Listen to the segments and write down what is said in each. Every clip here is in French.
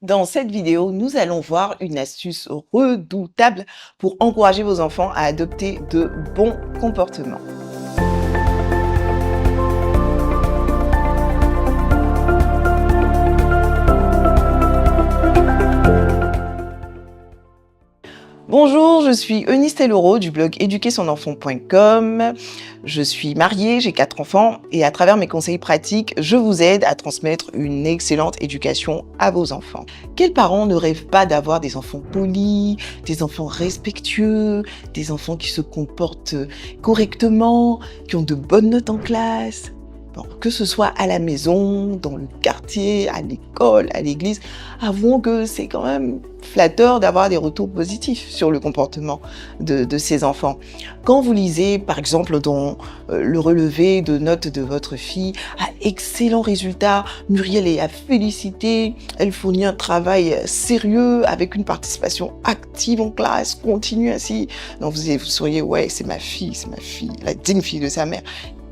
Dans cette vidéo, nous allons voir une astuce redoutable pour encourager vos enfants à adopter de bons comportements. Bonjour, je suis Eunice Telloro du blog éduquersonenfant.com. Je suis mariée, j'ai 4 enfants et à travers mes conseils pratiques, je vous aide à transmettre une excellente éducation à vos enfants. Quels parents ne rêvent pas d'avoir des enfants polis, des enfants respectueux, des enfants qui se comportent correctement, qui ont de bonnes notes en classe? Bon, que ce soit à la maison, dans le quartier, à l'école, à l'église, avouons que c'est quand même flatteur d'avoir des retours positifs sur le comportement de ces enfants. Quand vous lisez, par exemple, dans le relevé de notes de votre fille, à excellent résultat, Muriel est à féliciter, elle fournit un travail sérieux avec une participation active en classe, continue ainsi. Donc vous seriez, ouais, c'est ma fille, la digne fille de sa mère.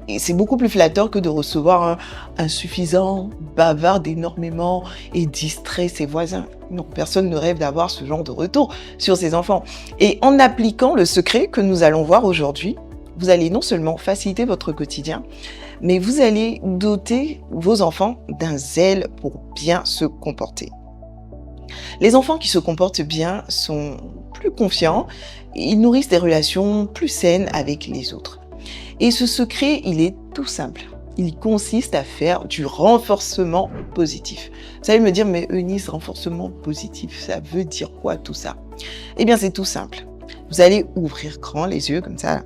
Et c'est beaucoup plus flatteur que de recevoir un insuffisant, bavarde énormément et distrait ses voisins. Non, personne ne rêve d'avoir ce genre de retour sur ses enfants. Et en appliquant le secret que nous allons voir aujourd'hui, vous allez non seulement faciliter votre quotidien, mais vous allez doter vos enfants d'un zèle pour bien se comporter. Les enfants qui se comportent bien sont plus confiants, ils nourrissent des relations plus saines avec les autres. Et ce secret, il est tout simple. Il consiste à faire du renforcement positif. Vous allez me dire, mais Eunice, renforcement positif, ça veut dire quoi tout ça? Eh bien, c'est tout simple. Vous allez ouvrir grand les yeux comme ça.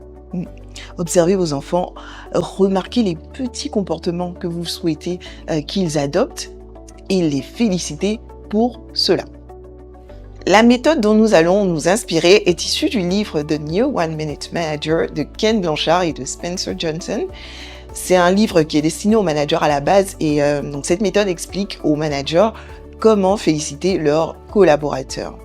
Observez vos enfants, remarquez les petits comportements que vous souhaitez qu'ils adoptent et les féliciter pour cela. La méthode dont nous allons nous inspirer est issue du livre The New One Minute Manager de Ken Blanchard et de Spencer Johnson. C'est un livre qui est destiné aux managers à la base et donc cette méthode explique aux managers comment féliciter leurs collaborateurs.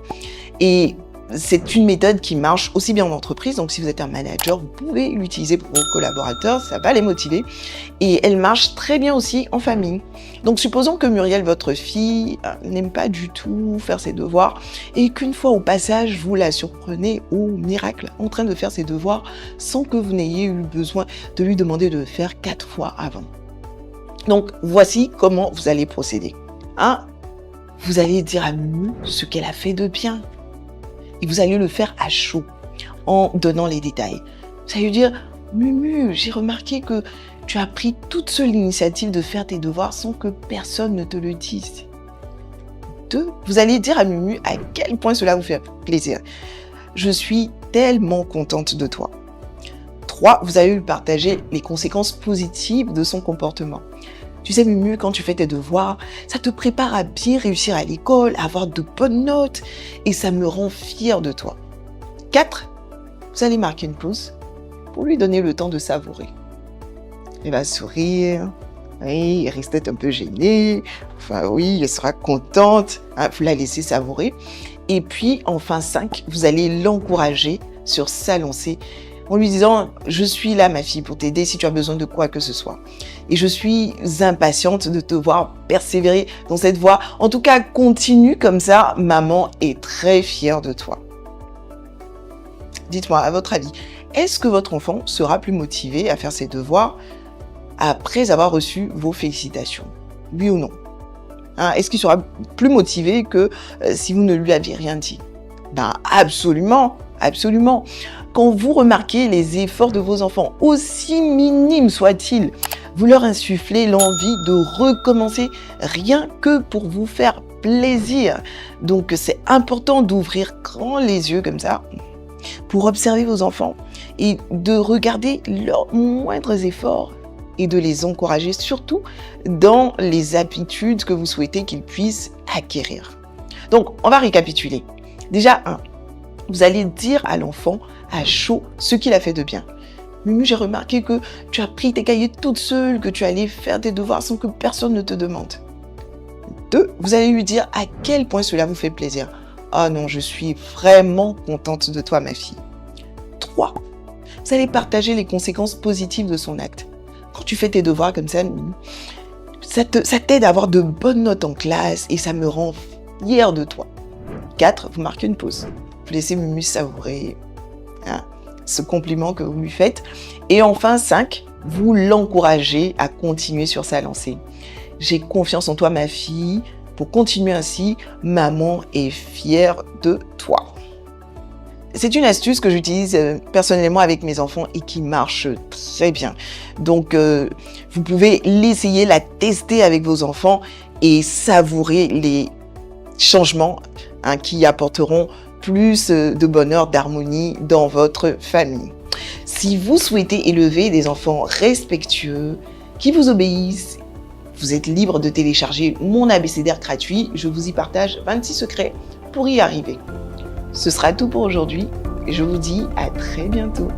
Et c'est une méthode qui marche aussi bien en entreprise, donc si vous êtes un manager, vous pouvez l'utiliser pour vos collaborateurs, ça va les motiver. Et elle marche très bien aussi en famille. Donc supposons que Muriel, votre fille, n'aime pas du tout faire ses devoirs et qu'une fois au passage, vous la surprenez au miracle en train de faire ses devoirs sans que vous n'ayez eu besoin de lui demander de le faire 4 fois avant. Donc voici comment vous allez procéder. 1. Vous allez dire à Mumu ce qu'elle a fait de bien. Et vous allez le faire à chaud, en donnant les détails. Vous allez lui dire, Mumu, j'ai remarqué que tu as pris toute seule l'initiative de faire tes devoirs sans que personne ne te le dise. 2. Vous allez dire à Mumu à quel point cela vous fait plaisir. Je suis tellement contente de toi. 3. Vous allez lui partager les conséquences positives de son comportement. Tu sais, Mumu, quand tu fais tes devoirs, ça te prépare à bien réussir à l'école, à avoir de bonnes notes, et ça me rend fière de toi. 4. Vous allez marquer une pause pour lui donner le temps de savourer. Elle va sourire, oui, elle risque d'être un peu gênée, enfin oui, elle sera contente, vous la laissez savourer. Et puis, enfin 5, vous allez l'encourager sur sa lancée en lui disant « Je suis là, ma fille, pour t'aider si tu as besoin de quoi que ce soit. Et je suis impatiente de te voir persévérer dans cette voie. En tout cas, continue comme ça, maman est très fière de toi. » Dites-moi, à votre avis, est-ce que votre enfant sera plus motivé à faire ses devoirs après avoir reçu vos félicitations? Oui ou non? Est-ce qu'il sera plus motivé que si vous ne lui aviez rien dit? Ben absolument, absolument. Quand vous remarquez les efforts de vos enfants, aussi minimes soient-ils, vous leur insufflez l'envie de recommencer rien que pour vous faire plaisir. Donc c'est important d'ouvrir grand les yeux comme ça pour observer vos enfants et de regarder leurs moindres efforts et de les encourager surtout dans les habitudes que vous souhaitez qu'ils puissent acquérir. Donc on va récapituler. Déjà 1. Vous allez dire à l'enfant à chaud ce qu'il a fait de bien. Mumu, j'ai remarqué que tu as pris tes cahiers toute seule, que tu allais faire tes devoirs sans que personne ne te demande. 2. Vous allez lui dire à quel point cela vous fait plaisir. Ah non, je suis vraiment contente de toi, ma fille. 3. Vous allez partager les conséquences positives de son acte. Quand tu fais tes devoirs comme ça, Mumu, ça t'aide à avoir de bonnes notes en classe et ça me rend fier de toi. 4, vous marquez une pause. Vous laissez Mumu savourer ce compliment que vous lui faites. Et enfin, 5, vous l'encouragez à continuer sur sa lancée. J'ai confiance en toi, ma fille. Pour continuer ainsi, maman est fière de toi. C'est une astuce que j'utilise personnellement avec mes enfants et qui marche très bien. Donc, vous pouvez l'essayer, la tester avec vos enfants et savourer les changements qui apporteront plus de bonheur, d'harmonie dans votre famille. Si vous souhaitez élever des enfants respectueux, qui vous obéissent, vous êtes libre de télécharger mon abécédaire gratuit. Je vous y partage 26 secrets pour y arriver. Ce sera tout pour aujourd'hui et je vous dis à très bientôt.